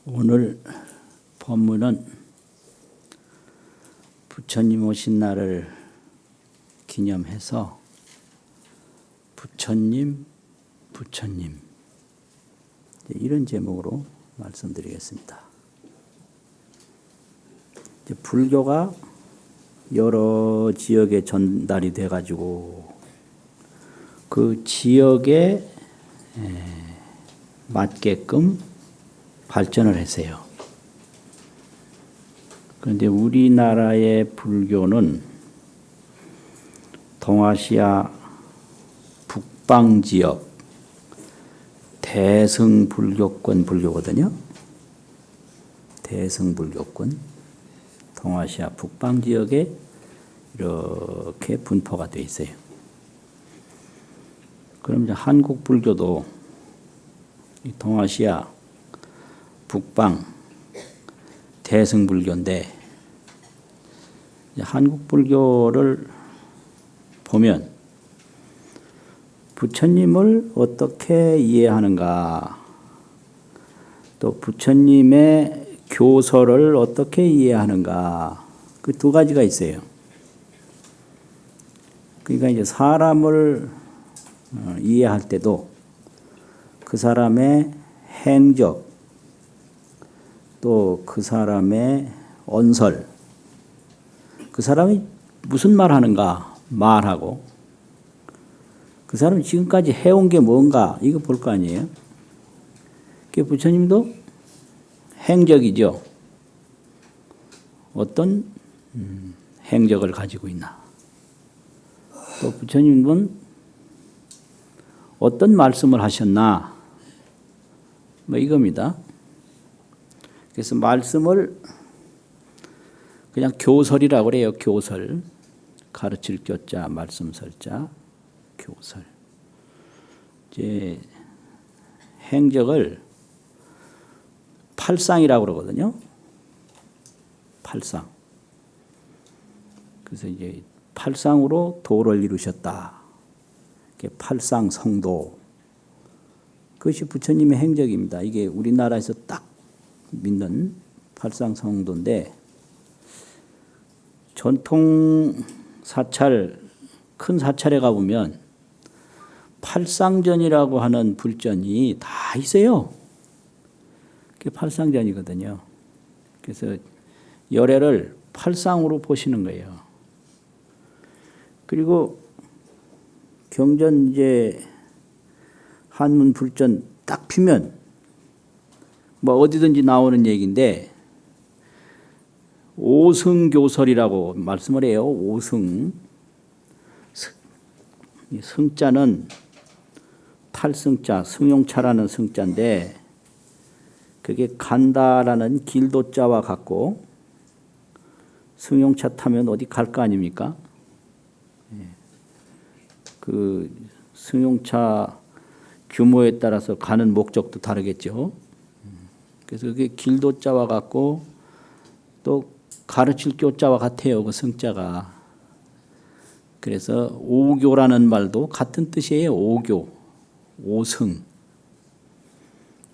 오늘 법문은 부처님 오신 날을 기념해서 부처님 이런 제목으로 말씀드리겠습니다. 불교가 여러 지역에 전달이 돼가지고 그 지역에 맞게끔 발전을 했어요. 그런데 우리나라의 불교는 동아시아 북방 지역 대승불교권 불교거든요. 대승불교권 동아시아 북방 지역에 이렇게 분포가 되어 있어요. 그럼 이제 한국 불교도 동아시아 북방 대승불교인데 한국 불교를 보면 부처님을 어떻게 이해하는가, 또 부처님의 교설을 어떻게 이해하는가, 그 두 가지가 있어요. 그러니까 이제 사람을 이해할 때도 그 사람의 행적, 또 그 사람의 언설, 그 사람이 무슨 말 하는가 말하고, 그 사람이 지금까지 해온 게 뭔가 이거 볼 거 아니에요. 그 부처님도 행적이죠. 어떤 행적을 가지고 있나. 또 부처님은 어떤 말씀을 하셨나. 뭐 이겁니다. 그래서 말씀을 그냥 교설이라고 그래요. 교설. 가르칠 교자, 말씀설자, 교설. 이제 행적을 팔상이라고 그러거든요. 팔상. 그래서 이제 팔상으로 도를 이루셨다. 팔상 성도. 그것이 부처님의 행적입니다. 이게 우리나라에서 딱 믿는 팔상 성도인데, 전통 사찰, 큰 사찰에 가보면 팔상전이라고 하는 불전이 다 있어요. 그게 팔상전이거든요. 그래서 열애를 팔상으로 보시는 거예요. 그리고 경전 이제 한문 불전 딱 피면 뭐 어디든지 나오는 얘기인데, 오승교설이라고 말씀을 해요. 오승. 승자는 탈승자, 승용차라는 승자인데, 그게 간다라는 길도자와 같고, 승용차 타면 어디 갈 거 아닙니까? 그 승용차 규모에 따라서 가는 목적도 다르겠죠. 그래서 그게 길도자와 같고, 또 가르칠 교자와 같아요. 그 승자가. 그래서 오교라는 말도 같은 뜻이에요. 오교, 오승.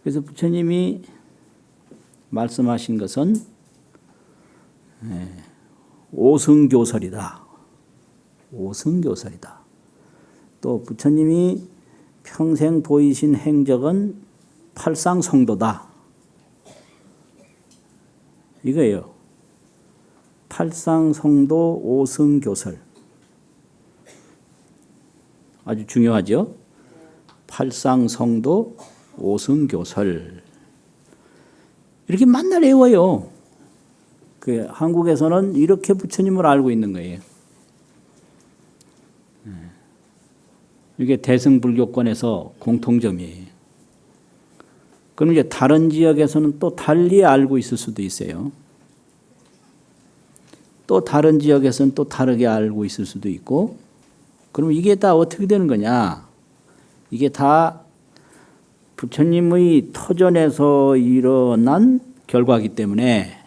그래서 부처님이 말씀하신 것은 오승교설이다. 오승교설이다. 또 부처님이 평생 보이신 행적은 팔상성도다. 이거예요. 팔상성도 오승교설. 아주 중요하죠. 팔상성도 오승교설. 이렇게 만날 외워요. 그 한국에서는 이렇게 부처님을 알고 있는 거예요. 이게 대승불교권에서 공통점이에요. 그럼 이제 다른 지역에서는 또 달리 알고 있을 수도 있어요. 또 다른 지역에서는 또 다르게 알고 있을 수도 있고, 그럼 이게 다 어떻게 되는 거냐? 이게 다 부처님의 터전에서 일어난 결과이기 때문에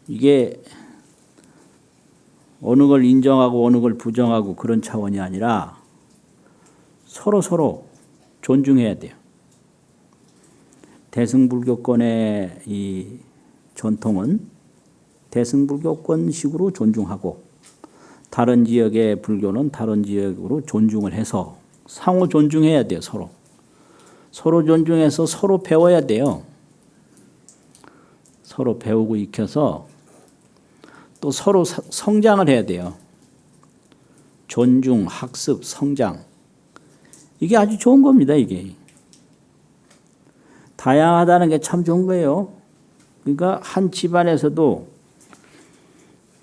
이게 어느 걸 인정하고 어느 걸 부정하고 그런 차원이 아니라 서로 존중해야 돼요. 대승불교권의 이 전통은 대승불교권식으로 존중하고 다른 지역의 불교는 다른 지역으로 존중을 해서 상호 존중해야 돼요. 서로 존중해서 서로 배워야 돼요. 서로 배우고 익혀서 또 서로 성장을 해야 돼요. 존중, 학습, 성장. 이게 아주 좋은 겁니다. 이게. 다양하다는 게 참 좋은 거예요. 그러니까 한 집안에서도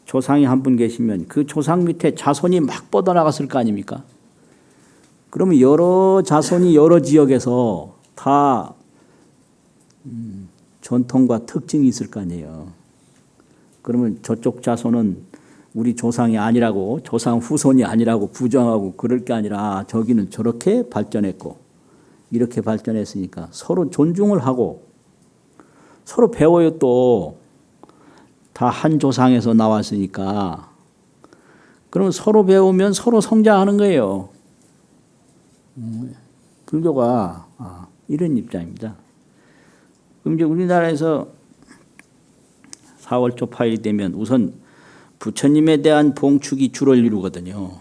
조상이 한 분 계시면 그 조상 밑에 자손이 막 뻗어나갔을 거 아닙니까? 그러면 여러 자손이 여러 지역에서 다 전통과 특징이 있을 거 아니에요. 그러면 저쪽 자손은 우리 조상이 아니라고, 조상 후손이 아니라고 부정하고 그럴 게 아니라 저기는 저렇게 발전했고 이렇게 발전했으니까 서로 존중을 하고 서로 배워요. 또 다 한 조상에서 나왔으니까 그러면 서로 배우면 서로 성장하는 거예요. 불교가 이런 입장입니다. 그럼 이제 우리나라에서 4월 초파일이 되면 우선 부처님에 대한 봉축이 주를 이루거든요.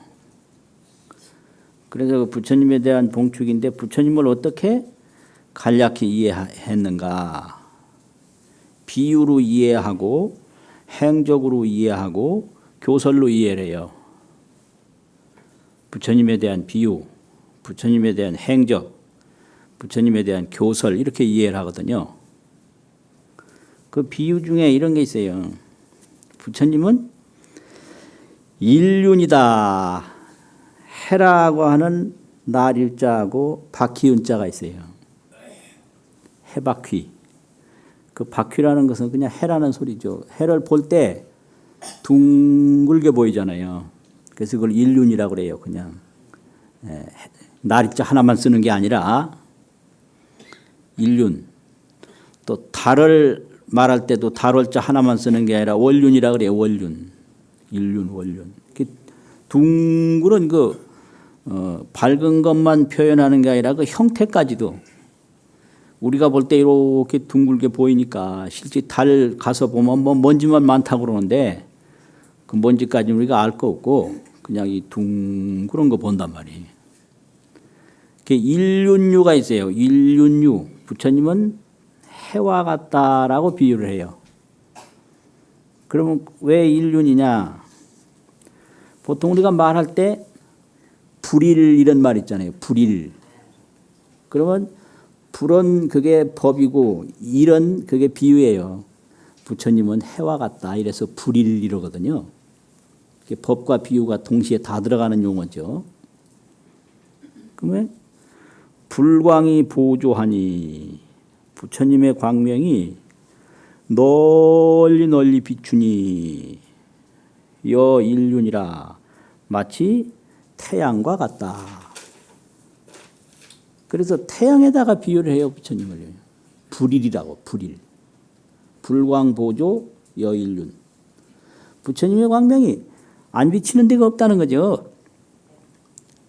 그래서 부처님에 대한 봉축인데 부처님을 어떻게 간략히 이해했는가? 비유로 이해하고 행적으로 이해하고 교설로 이해를 해요. 부처님에 대한 비유, 부처님에 대한 행적, 부처님에 대한 교설 이렇게 이해를 하거든요. 그 비유 중에 이런 게 있어요. 부처님은 일륜이다. 해라고 하는 날일자하고 바퀴은자가 있어요. 해바퀴. 그 바퀴라는 것은 그냥 해라는 소리죠. 해를 볼 때 둥글게 보이잖아요. 그래서 그걸 일륜이라고 그래요. 그냥 날일자 하나만 쓰는 게 아니라 일륜. 또 달을 말할 때도 달월자 하나만 쓰는 게 아니라 월륜이라고 그래요. 월륜. 일륜, 월륜. 둥그런 밝은 것만 표현하는 게 아니라 그 형태까지도 우리가 볼 때 이렇게 둥글게 보이니까 실제 달 가서 보면 뭐 먼지만 많다고 그러는데 그 먼지까지 우리가 알 거 없고 그냥 이 둥그런 거 본단 말이에요. 일륜유가 있어요. 일륜유. 부처님은 해와 같다라고 비유를 해요. 그러면 왜 일륜이냐? 보통 우리가 말할 때 불일 이런 말 있잖아요. 불일. 그러면 불은 그게 법이고 일은 그게 비유예요. 부처님은 해와 같다. 이래서 불일 이러거든요. 법과 비유가 동시에 다 들어가는 용어죠. 그러면 불광이 보조하니 부처님의 광명이 널리 널리 비추니 여 일륜이라 마치 태양과 같다. 그래서 태양에다가 비유를 해요. 부처님을. 불일이라고. 불일. 불광보조 여일륜. 부처님의 광명이 안 비치는 데가 없다는 거죠.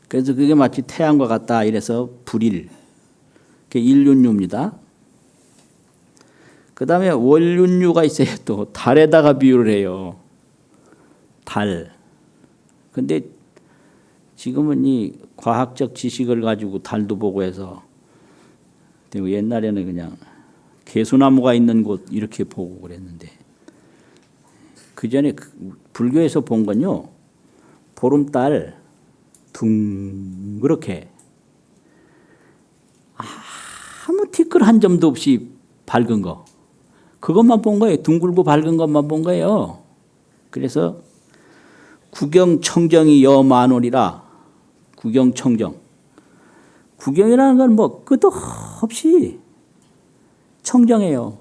그래서 그게 마치 태양과 같다. 이래서 불일. 그게 일륜유입니다. 그 다음에 월륜유가 있어요. 또 달에다가 비유를 해요. 달. 근데 지금은 이 과학적 지식을 가지고 달도 보고 해서 옛날에는 그냥 개수나무가 있는 곳 이렇게 보고 그랬는데 그 전에 불교에서 본 건요. 보름달 둥그렇게 아무 티끌 한 점도 없이 밝은 거 그것만 본 거예요. 둥글고 밝은 것만 본 거예요. 그래서 구경청정이 여만원이라 구경청정. 구경이라는 건 뭐 끝없이 청정해요.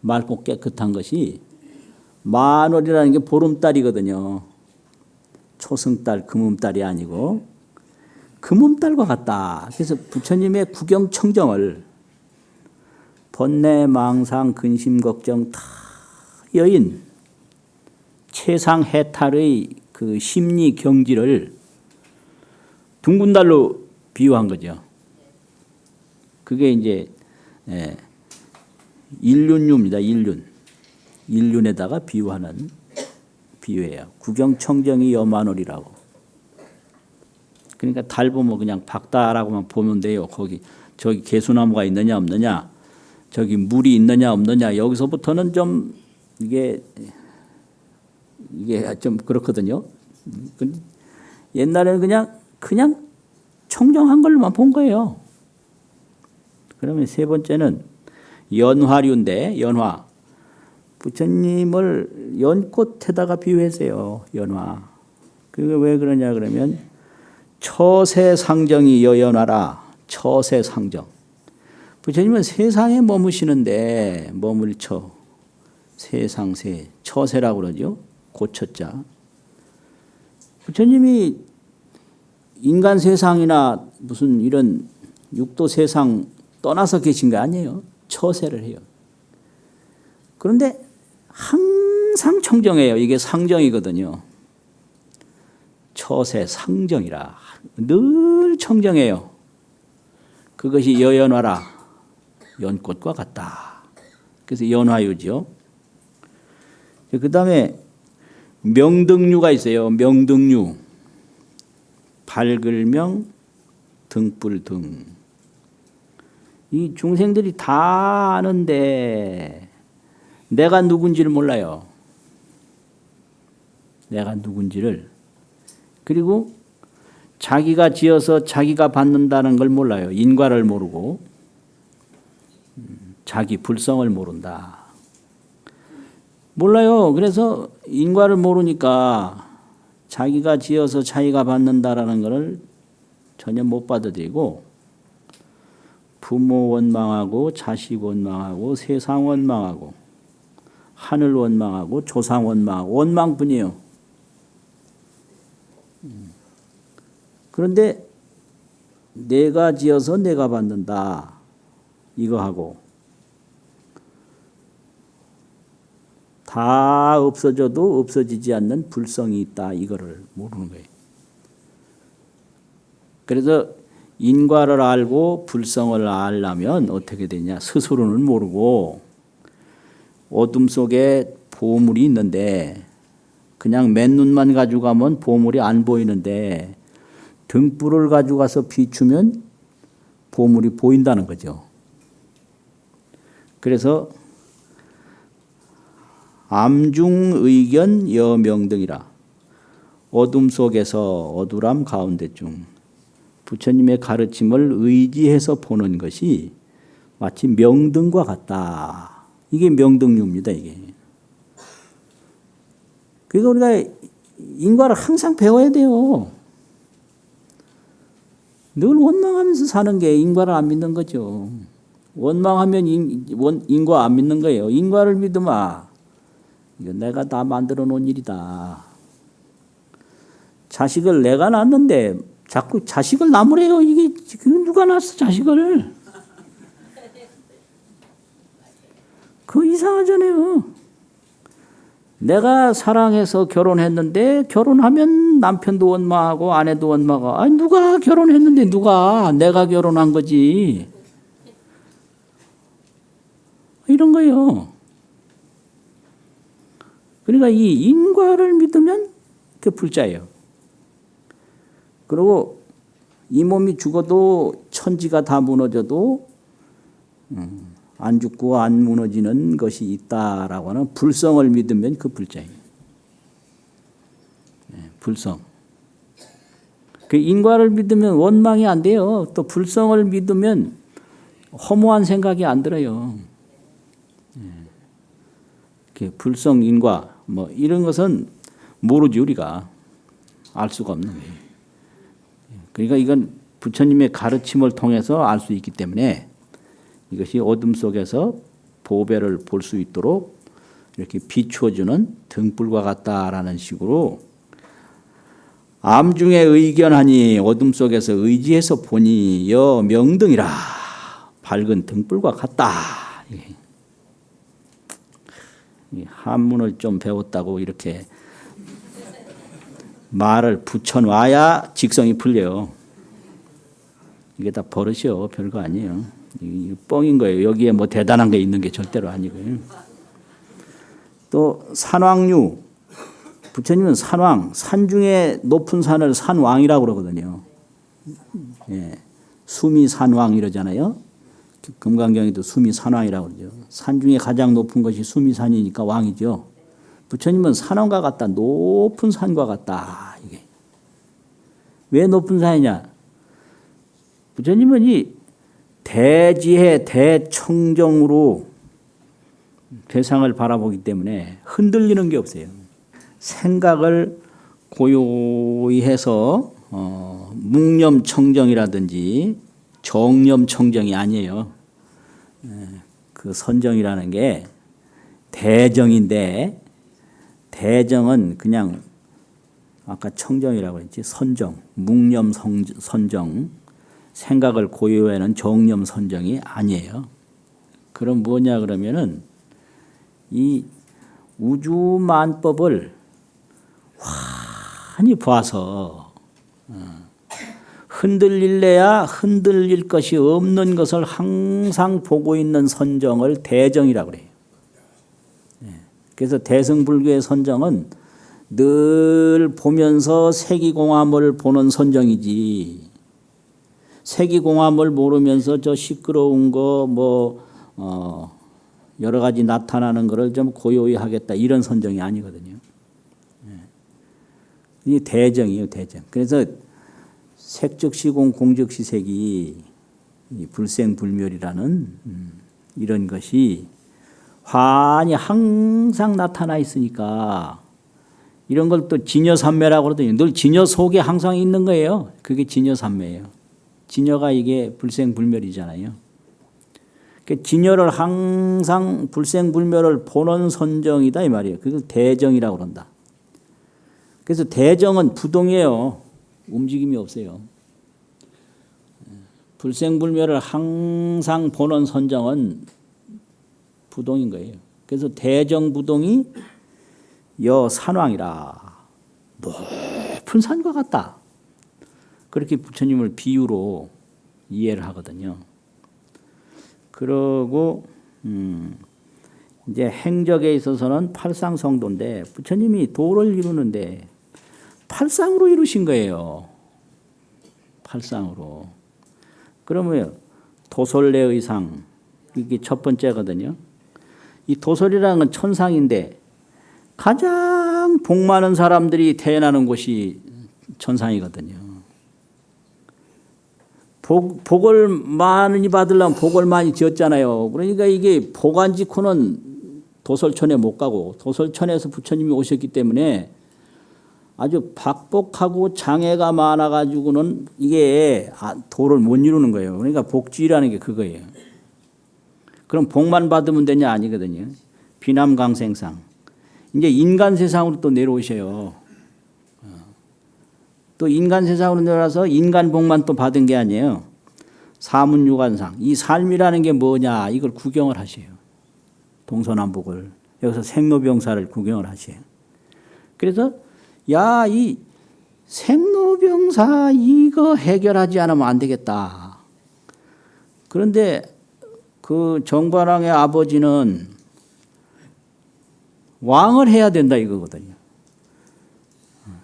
맑고 깨끗한 것이 만월이라는 게 보름달이거든요. 초승달, 금음달이 아니고 금음달과 같다. 그래서 부처님의 구경청정을 번뇌, 망상, 근심, 걱정 다 여인 최상해탈의 그 심리 경지를 둥근 달로 비유한 거죠. 그게 이제 예, 일륜유입니다. 일륜. 일륜에다가 비유하는 비유예요. 구경청정이 여마놀이라고. 그러니까 달 보면 그냥 박다라고만 보면 돼요. 거기 저기 개수나무가 있느냐 없느냐, 저기 물이 있느냐 없느냐, 여기서부터는 좀 이게 좀 그렇거든요. 옛날에는 그냥 청정한 걸로만 본 거예요. 그러면 세 번째는 연화류인데, 연화. 부처님을 연꽃에다가 비유했어요. 연화. 그게 왜 그러냐 그러면 처세상정이 여연화라. 처세상정. 부처님은 세상에 머무시는데, 머물처. 세상세. 처세라고 그러죠. 고처자. 부처님이 인간 세상이나 무슨 이런 육도 세상 떠나서 계신 거 아니에요. 처세를 해요. 그런데 항상 청정해요. 이게 상정이거든요. 처세 상정이라. 늘 청정해요. 그것이 여연화라. 연꽃과 같다. 그래서 연화유죠. 그 다음에 명등류가 있어요. 명등류. 밝을명, 등불등. 이 중생들이 다 아는데 내가 누군지를 몰라요. 내가 누군지를. 그리고 자기가 지어서 자기가 받는다는 걸 몰라요. 인과를 모르고 자기 불성을 모른다. 몰라요. 그래서 인과를 모르니까 자기가 지어서 자기가 받는다라는 것을 전혀 못 받아들이고 부모 원망하고 자식 원망하고 세상 원망하고 하늘 원망하고 조상 원망하고 원망뿐이에요. 그런데 내가 지어서 내가 받는다 이거 하고 다 없어져도 없어지지 않는 불성이 있다 이거를 모르는 거예요. 그래서 인과를 알고 불성을 알려면 어떻게 되냐. 스스로는 모르고 어둠 속에 보물이 있는데 그냥 맨눈만 가지고 가면 보물이 안 보이는데 등불을 가지고 가서 비추면 보물이 보인다는 거죠. 그래서 암중의견 여명등이라. 어둠 속에서 어두람 가운데 중 부처님의 가르침을 의지해서 보는 것이 마치 명등과 같다. 이게 명등류입니다. 이게. 그러니까 우리가 인과를 항상 배워야 돼요. 늘 원망하면서 사는 게 인과를 안 믿는 거죠. 원망하면 인과 안 믿는 거예요. 인과를 믿으마. 이거 내가 다 만들어 놓은 일이다. 자식을 내가 낳았는데 자꾸 자식을 나무래요. 이게 누가 낳았어 자식을. 그거 이상하잖아요. 내가 사랑해서 결혼했는데 결혼하면 남편도 원망하고 아내도 원망하고. 아니 누가 결혼했는데 누가. 내가 결혼한 거지. 이런 거예요. 그러니까 이 인과를 믿으면 그 불자예요. 그리고 이 몸이 죽어도 천지가 다 무너져도 안 죽고 안 무너지는 것이 있다라고 하는 불성을 믿으면 그 불자예요. 불성. 그 인과를 믿으면 원망이 안 돼요. 또 불성을 믿으면 허무한 생각이 안 들어요. 불성, 인과 뭐 이런 것은 모르지 우리가. 알 수가 없는 거예요. 그러니까 이건 부처님의 가르침을 통해서 알 수 있기 때문에 이것이 어둠 속에서 보배를 볼 수 있도록 이렇게 비추어주는 등불과 같다라는 식으로 암중에 의견하니 어둠 속에서 의지해서 보니 여 명등이라 밝은 등불과 같다. 한문을 좀 배웠다고 이렇게 말을 붙여놔야 직성이 풀려요. 이게 다 버릇이요. 별거 아니에요. 이 뻥인 거예요. 여기에 뭐 대단한 게 있는 게 절대로 아니고요. 또 산왕류. 부처님은 산왕, 산 중에 높은 산을 산왕이라고 그러거든요. 예. 수미산왕 이러잖아요. 금강경에도 수미산왕이라고 그러죠. 산 중에 가장 높은 것이 수미산이니까 왕이죠. 부처님은 산왕과 같다. 높은 산과 같다. 이게. 왜 높은 산이냐? 부처님은 이 대지혜 대청정으로 대상을 바라보기 때문에 흔들리는 게 없어요. 생각을 고요히 해서 묵념청정이라든지 정념청정이 아니에요. 그 선정이라는 게 대정인데 대정은 그냥 아까 청정이라고 했지 선정, 묵념 선정, 생각을 고요해는 정념 선정이 아니에요. 그럼 뭐냐 그러면은 이 우주만법을 환히 봐서 흔들릴래야 흔들릴 것이 없는 것을 항상 보고 있는 선정을 대정이라고 그래요. 그래서 대승불교의 선정은 늘 보면서 세기공함을 보는 선정이지 세기공함을 모르면서 저 시끄러운 거 여러 가지 나타나는 것을 좀 고요히 하겠다 이런 선정이 아니거든요. 이 대정이에요, 대정. 그래서 색즉시공 공즉시색이 불생불멸이라는 이런 것이 환히 항상 나타나 있으니까 이런 걸 또 진여삼매라고 그러더니 늘 진여 속에 항상 있는 거예요. 그게 진여삼매예요. 진여가 이게 불생불멸이잖아요. 진여를 항상 불생불멸을 보는 선정이다 이 말이에요. 그걸 대정이라고 그런다. 그래서 대정은 부동이에요. 움직임이 없어요. 불생불멸을 항상 보는 선정은 부동인 거예요. 그래서 대정부동이 여산왕이라 높은 산과 같다. 그렇게 부처님을 비유로 이해를 하거든요. 그러고 이제 행적에 있어서는 팔상성도인데 부처님이 도를 이루는데 팔상으로 이루신 거예요. 팔상으로. 그러면 도솔례의 상 이게 첫 번째거든요. 이 도솔이라는 건 천상인데 가장 복 많은 사람들이 태어나는 곳이 천상이거든요. 복을 많이 받으려면 복을 많이 지었잖아요. 그러니까 이게 복 안 지고는 도솔천에 못 가고 도솔천에서 부처님이 오셨기 때문에 아주 박복하고 장애가 많아가지고는 이게 도를 못 이루는 거예요. 그러니까 복지라는 게 그거예요. 그럼 복만 받으면 되냐 아니거든요. 비남강생상. 이제 인간 세상으로 또 내려오셔요. 또 인간 세상으로 내려와서 인간 복만 또 받은 게 아니에요. 사문유관상. 이 삶이라는 게 뭐냐 이걸 구경을 하셔요. 동서남북을. 여기서 생로병사를 구경을 하셔요. 그래서 야, 이 생로병사 이거 해결하지 않으면 안 되겠다. 그런데 그 정관왕의 아버지는 왕을 해야 된다 이거거든요.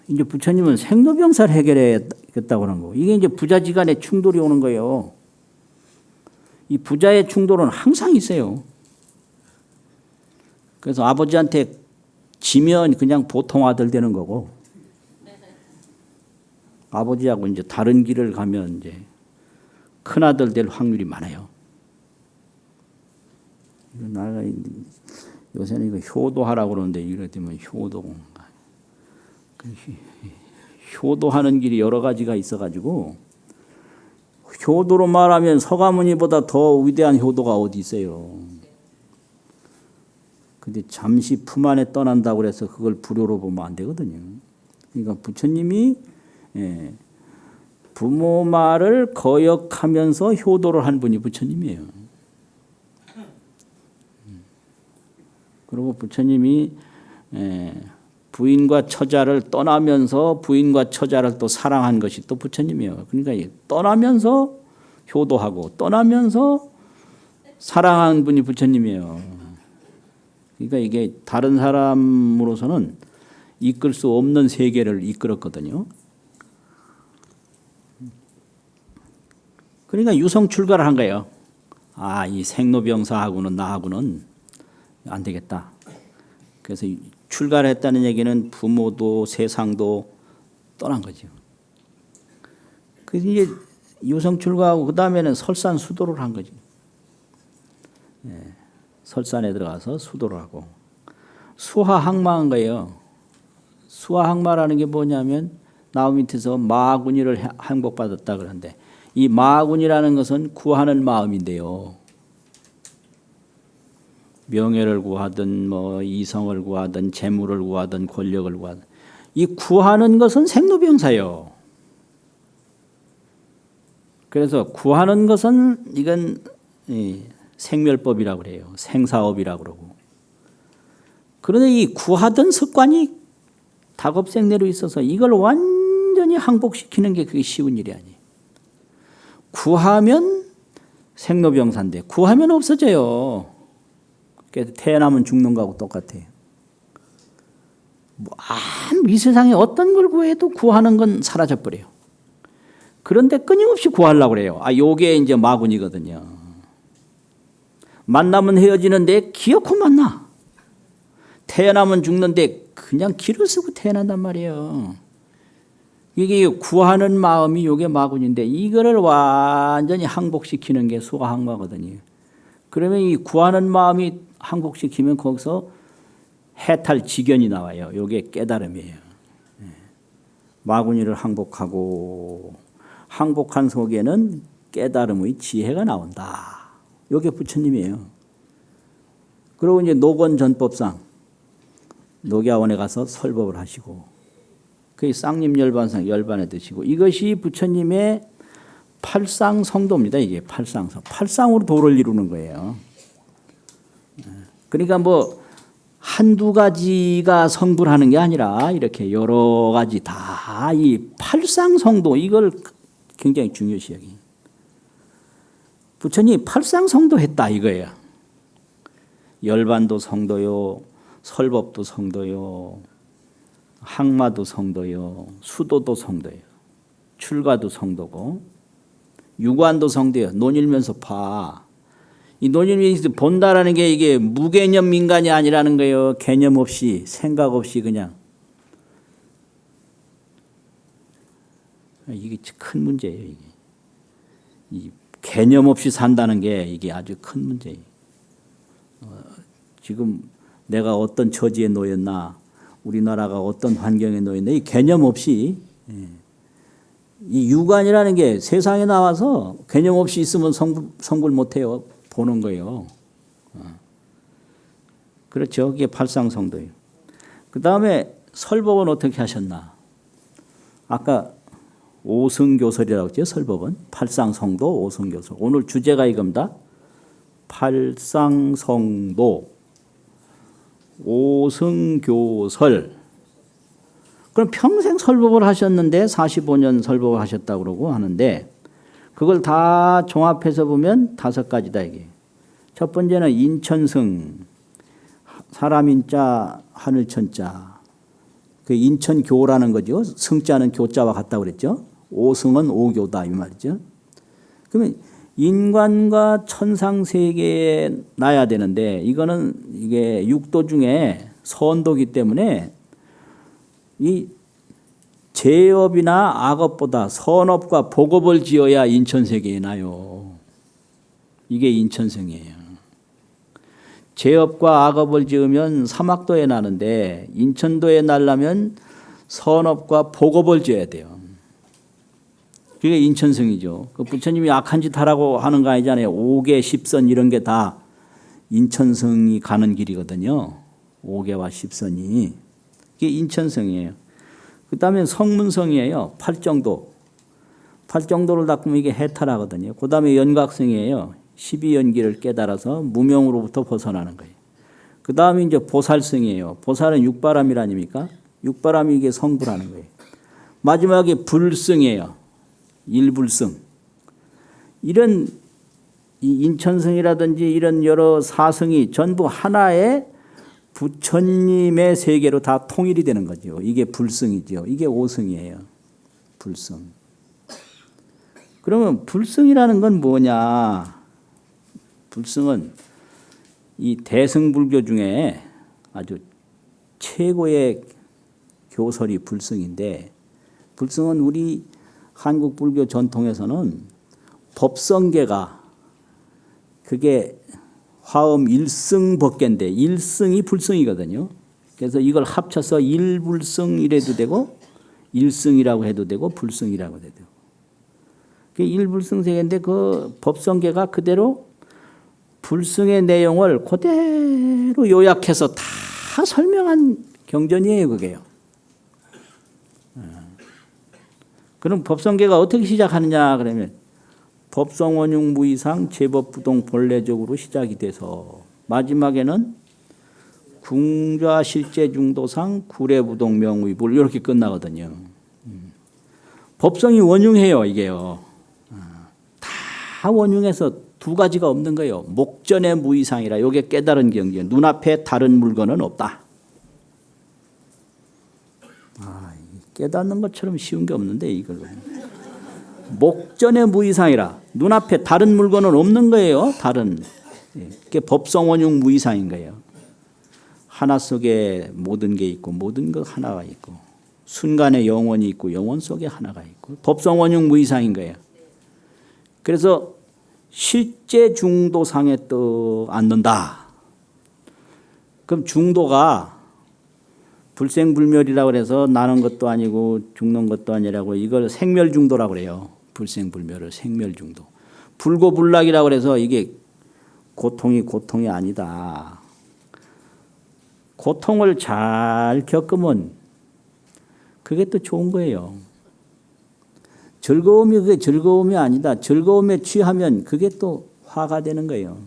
이제 부처님은 생로병사를 해결해야겠다고 하는 거고 이게 이제 부자지간에 충돌이 오는 거예요. 이 부자의 충돌은 항상 있어요. 그래서 아버지한테 지면 그냥 보통 아들 되는 거고 아버지하고 이제 다른 길을 가면 이제 큰 아들 될 확률이 많아요. 나가 요새는 이거 효도하라고 그러는데 이럴 때면 효도하는 길이 여러 가지가 있어가지고 효도로 말하면 서가모니보다 더 위대한 효도가 어디 있어요. 근데 잠시 품 안에 떠난다고 해서 그걸 불효로 보면 안 되거든요. 그러니까 부처님이 부모 말을 거역하면서 효도를 한 분이 부처님이에요. 그리고 부처님이 부인과 처자를 떠나면서 부인과 처자를 또 사랑한 것이 또 부처님이에요. 그러니까 떠나면서 효도하고 떠나면서 사랑한 분이 부처님이에요. 그러니까 이게 다른 사람으로서는 이끌 수 없는 세계를 이끌었거든요. 그러니까 유성 출가를 한 거예요. 아, 이 생로병사하고는 나하고는 안 되겠다. 그래서 출가를 했다는 얘기는 부모도 세상도 떠난 거죠. 그래서 이제 유성 출가하고 그 다음에는 설산 수도를 한 거죠. 예, 설산에 들어가서 수도를 하고 수하항마한 거예요. 수하항마라는 게 뭐냐면 나무 밑에서 마구니를 행복받았다 그러는데 이 마구니라는 것은 구하는 마음인데요. 명예를 구하든 뭐 이성을 구하든 재물을 구하든 권력을 구하든 이 구하는 것은 생로병사예요. 그래서 구하는 것은 이건 생멸법이라고 그래요. 생사업이라고 그러고. 그런데 이 구하던 습관이 다급생내로 있어서 이걸 완전히 항복시키는 게 그게 쉬운 일이 아니에요. 구하면 생로병사인데 구하면 없어져요. 그래서 태어나면 죽는 거하고 똑같아요. 이 세상에 어떤 걸 구해도 구하는 건 사라져버려요. 그런데 끊임없이 구하려고 그래요. 요게 이제 마군이거든요. 만나면 헤어지는데 기어코 만나. 태어나면 죽는데 그냥 길을 쓰고 태어난단 말이에요. 이게 구하는 마음이 요게 마군인데 이거를 완전히 항복시키는 게 수하항마거든요. 그러면 이 구하는 마음이 항복시키면 거기서 해탈 지견이 나와요. 요게 깨달음이에요. 마군이를 항복하고 항복한 속에는 깨달음의 지혜가 나온다. 요게 부처님이에요. 그리고 이제 녹원전법상 녹야원에 가서 설법을 하시고 그 쌍림열반상 열반에 드시고 이것이 부처님의 팔상성도입니다. 이게 팔상성. 팔상으로 도를 이루는 거예요. 그러니까 뭐 한두 가지가 성불하는 게 아니라 이렇게 여러 가지 다 이 팔상성도 이걸 굉장히 중요시 여기. 부처님이 팔상성도 했다 이거예요. 열반도 성도요. 설법도 성도요. 항마도 성도요. 수도도 성도요. 출가도 성도고 유관도 성도요. 논일면서 파. 이 논일면서 본다라는 게 이게 무개념 인간이 아니라는 거예요. 개념 없이 생각 없이 그냥. 이게 큰 문제예요. 이게. 이 개념 없이 산다는 게 이게 아주 큰 문제예요. 지금 내가 어떤 처지에 놓였나 우리나라가 어떤 환경에 놓였나 이 개념 없이 이 유관이라는 게 세상에 나와서 개념 없이 있으면 성불 못해요. 보는 거예요. 그렇죠. 그게 팔상성도예요. 그 다음에 설법은 어떻게 하셨나? 아까 오승교설이라고 했죠. 설법은 팔상성도 오승교설. 오늘 주제가 이겁니다. 팔상성도 오승교설. 그럼 평생 설법을 하셨는데 45년 설법을 하셨다고 그러고 하는데 그걸 다 종합해서 보면 5가지다 이게. 첫 번째는 인천승, 사람 인자, 하늘천자. 그 인천교라는 거죠. 승자는 교자와 같다고 그랬죠. 오승은 오교다 이 말이죠. 그러면 인간과 천상 세계에 나야 되는데 이거는 이게 육도 중에 선도기 때문에 이 제업이나 악업보다 선업과 복업을 지어야 인천 세계에 나요. 이게 인천승이에요. 제업과 악업을 지으면 사막도에 나는데 인천도에 나려면 선업과 복업을 지어야 돼요. 그게 인천승이죠. 그 부처님이 악한 짓 하라고 하는 거 아니잖아요. 5계 10선 이런 게 다 인천승이 가는 길이거든요. 5계와 10선이. 그게 인천승이에요. 그 다음에 성문성이에요. 팔정도. 팔정도를 닦으면 이게 해탈하거든요. 그 다음에 연각성이에요. 12연기를 깨달아서 무명으로부터 벗어나는 거예요. 그 다음에 이제 보살성이에요. 보살은 육바람일 아닙니까? 육바람이 이게 성불하는 거예요. 마지막에 불승이에요. 일불승. 이런 이 인천성이라든지 이런 여러 사성이 전부 하나의 부처님의 세계로 다 통일이 되는 거죠. 이게 불성이죠. 이게 오성이에요. 불성. 그러면 불성이라는 건 뭐냐? 불성은 이 대승불교 중에 아주 최고의 교설이 불성인데, 불성은 우리 한국 불교 전통에서는 법성계가 그게 화엄 일승법계인데 일승이 불성이거든요. 그래서 이걸 합쳐서 일불성이라도 되고 일승이라고 해도 되고 불성이라고 해도 되고. 그 일불성세계인데 그 법성계가 그대로 불성의 내용을 그대로 요약해서 다 설명한 경전이에요, 그게요. 그럼 법성계가 어떻게 시작하느냐 그러면 법성원용 무이상 제법부동 본래적으로 시작이 돼서 마지막에는 궁좌 실제중도상 구례부동 명의불 이렇게 끝나거든요. 법성이 원흉해요, 이게요. 다 원흉해서 두 가지가 없는 거예요. 목전의 무이상이라 이게 깨달은 경지. 눈앞에 다른 물건은 없다. 깨닫는 것처럼 쉬운 게 없는데 이걸. 목전의 무이상이라 눈앞에 다른 물건은 없는 거예요. 다른. 그게 법성원용 무이상인 거예요. 하나 속에 모든 게 있고 모든 것 하나가 있고 순간에 영원이 있고 영원 속에 하나가 있고 법성원용 무이상인 거예요. 그래서 실제 중도상에 떠 앉는다. 그럼 중도가 불생불멸이라고 해서 나는 것도 아니고 죽는 것도 아니라고 이걸 생멸중도라고 그래요. 불생불멸을 생멸중도. 불고불락이라고 해서 이게 고통이 아니다. 고통을 잘 겪으면 그게 또 좋은 거예요. 즐거움이 그게 즐거움이 아니다. 즐거움에 취하면 그게 또 화가 되는 거예요.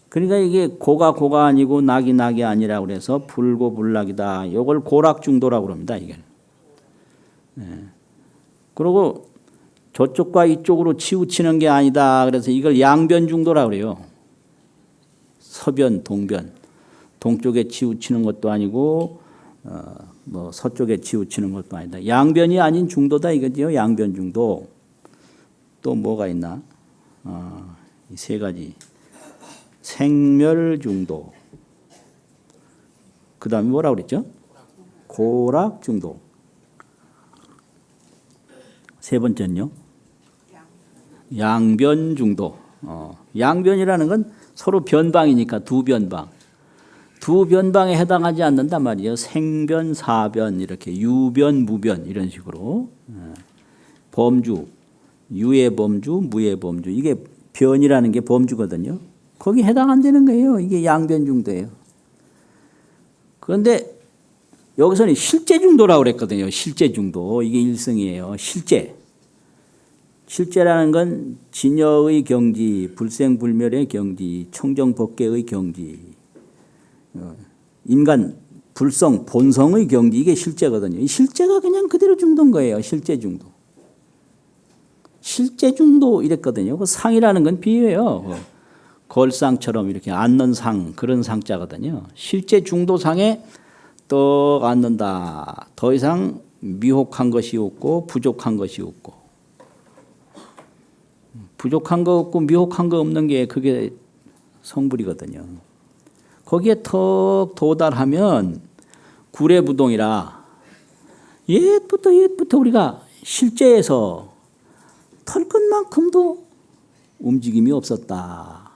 그러니까 이게 고가 아니고 낙이 아니라고 그래서 불고불락이다. 이걸 고락중도라고 합니다. 이게. 그리고 저쪽과 이쪽으로 치우치는 게 아니다. 그래서 이걸 양변중도라고 그래요. 서변, 동변. 동쪽에 치우치는 것도 아니고 뭐 서쪽에 치우치는 것도 아니다. 양변이 아닌 중도다 이거죠. 양변중도. 또 뭐가 있나? 이 세 가지. 생멸중도. 그 다음에 뭐라고 그랬죠? 고락중도. 세 번째는요? 양변중도. 양변이라는 건 서로 변방이니까 두 변방. 두 변방에 해당하지 않는단 말이에요. 생변, 사변 이렇게 유변, 무변 이런 식으로. 범주, 유의 범주, 무의 범주. 이게 변이라는 게 범주거든요. 거기 해당 안 되는 거예요. 이게 양변중도예요. 그런데 여기서는 실제중도라고 그랬거든요. 실제중도. 이게 일성이에요. 실제. 실제라는 건 진여의 경지, 불생불멸의 경지, 청정법계의 경지, 인간 불성, 본성의 경지 이게 실제거든요. 이 실제가 그냥 그대로 중도인 거예요. 실제중도. 실제중도 이랬거든요. 그 상이라는 건 비유예요. 걸상처럼 이렇게 앉는 상 그런 상자거든요. 실제 중도상에 떡 앉는다. 더 이상 미혹한 것이 없고 부족한 것이 없고 부족한 거 없고 미혹한 거 없는 게 그게 성불이거든요. 거기에 턱 도달하면 구례부동이라 옛부터 우리가 실제에서 털끝만큼도 움직임이 없었다.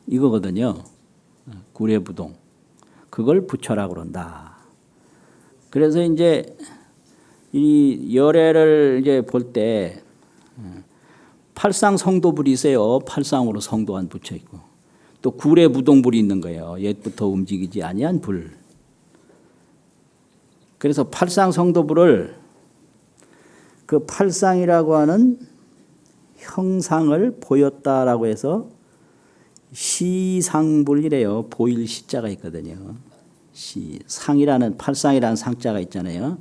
이거거든요. 구례부동. 그걸 부처라고 그런다. 그래서 이제 이 열애를 이제 볼 때 팔상 성도불이 있어요. 팔상으로 성도한 부처 있고 또 구례부동불이 있는 거예요. 옛부터 움직이지 아니한 불. 그래서 팔상 성도불을 그 팔상이라고 하는 형상을 보였다라고 해서 시상불이래요. 보일 시자가 있거든요. 상이라는 팔상이라는 상자가 있잖아요.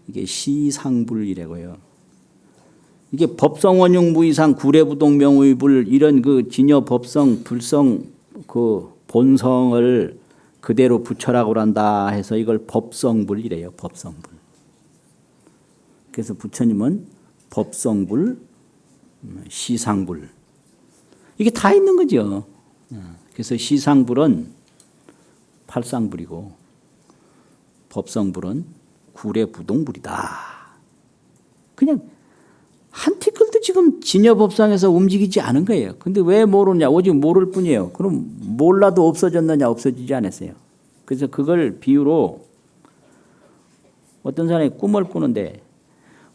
이게 시상불이라고요. 이게 법성 원흉 무이상 구례부동 명의불 이런 그 진여 법성 불성 그 본성을 그대로 부처라고 한다 해서 이걸 법성불이래요. 법성불. 그래서 부처님은 법성불, 시상불 이게 다 있는 거죠. 그래서 시상불은 팔상불이고 법성불은 구례부동불이다. 그냥 한 티끌도 지금 진여법상에서 움직이지 않은 거예요. 근데 왜 모르냐? 오직 모를 뿐이에요. 그럼 몰라도 없어졌느냐? 없어지지 않았어요. 그래서 그걸 비유로 어떤 사람이 꿈을 꾸는데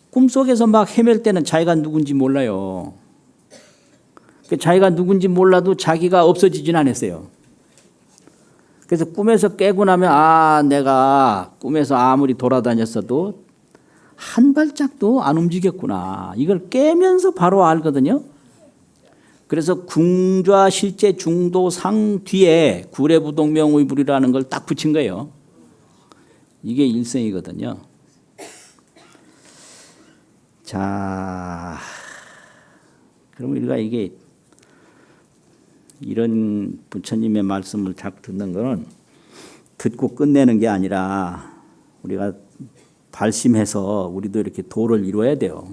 꿈속에서 막 헤맬 때는 자기가 누군지 몰라요. 자기가 누군지 몰라도 자기가 없어지진 않았어요. 그래서 꿈에서 깨고 나면 내가 꿈에서 아무리 돌아다녔어도 한 발짝도 안 움직였구나. 이걸 깨면서 바로 알거든요. 그래서 궁좌 실제 중도 상 뒤에 구례부동명의불이라는 걸 딱 붙인 거예요. 이게 일성이거든요. 자, 그럼 우리가 이게 이런 부처님의 말씀을 자꾸 듣는 거는 듣고 끝내는 게 아니라 우리가 발심해서 우리도 이렇게 도를 이루어야 돼요.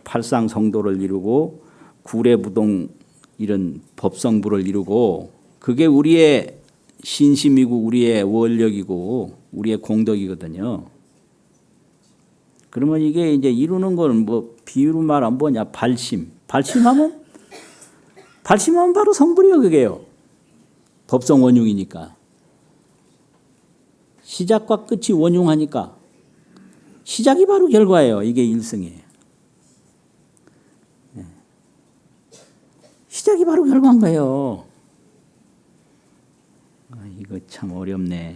팔상성도를 이루고 구례부동 이런 법성부를 이루고 그게 우리의 신심이고 우리의 원력이고 우리의 공덕이거든요. 그러면 이게 이제 이루는 건 뭐 비유로 말하면 뭐냐? 발심. 발심하면 바로 성불이요, 그게요. 법성 원흉이니까. 시작과 끝이 원흉하니까 시작이 바로 결과예요. 이게 일성이에요. 시작이 바로 결과인 거예요. 이거 참 어렵네.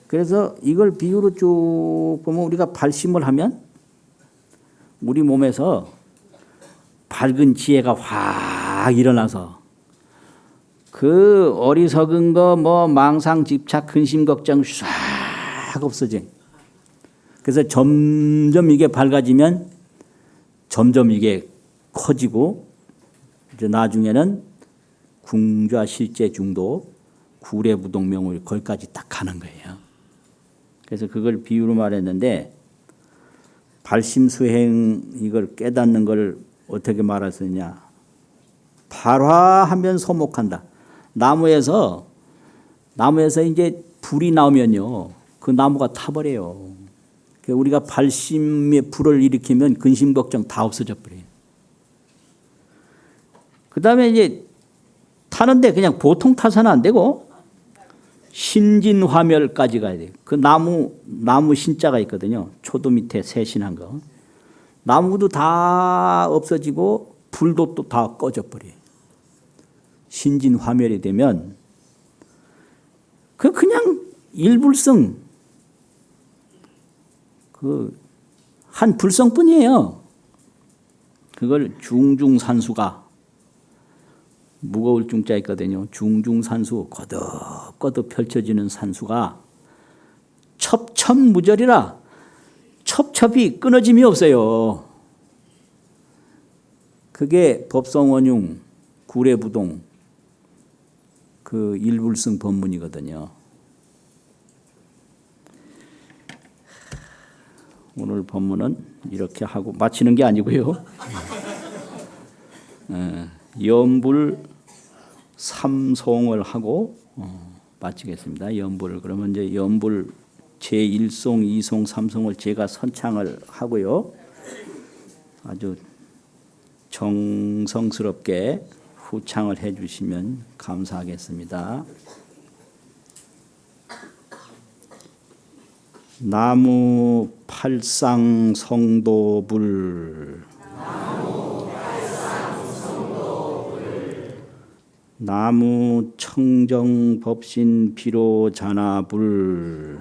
그래서 이걸 비유로 쭉 보면 우리가 발심을 하면 우리 몸에서 밝은 지혜가 확 일어나서 그 어리석은 거 뭐 망상 집착 근심 걱정 싹 없어져. 그래서 점점 이게 밝아지면 점점 이게 커지고 이제 나중에는 궁좌 실제 중도 구례부동명을 거기까지 딱 가는 거예요. 그래서 그걸 비유로 말했는데 발심수행 이걸 깨닫는 걸 어떻게 말할 수 있냐? 발화하면 소목한다. 나무에서 이제 불이 나오면요, 그 나무가 타버려요. 우리가 발심에 불을 일으키면 근심 걱정 다 없어져 버려요. 그 다음에 이제 타는데 그냥 보통 타서는 안 되고 신진화멸까지 가야 돼요. 그 나무 신자가 있거든요. 초도 밑에 세신한 거. 나무도 다 없어지고 불도 또 다 꺼져 버려요. 신진화멸이 되면 그냥 일불성 한 불성뿐이에요. 그걸 중중산수가 무거울 중자 있거든요. 중중산수 거듭거듭 펼쳐지는 산수가 첩첩무절이라 첩첩이 끊어짐이 없어요. 그게 법성원흉 구례부동 그 일불성 법문이거든요. 오늘 법문은 이렇게 하고 마치는 게 아니고요. 연불 3송을 하고 마치겠습니다. 연불 그러면 이제 연불 제1송, 2송, 3송을 제가 선창을 하고요. 아주 정성스럽게 후창을 해 주시면 감사하겠습니다. 나무 팔상 성도불 나무 청정 법신 비로 자나불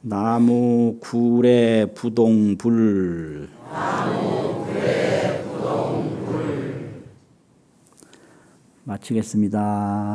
나무 구례 부동불 마치겠습니다.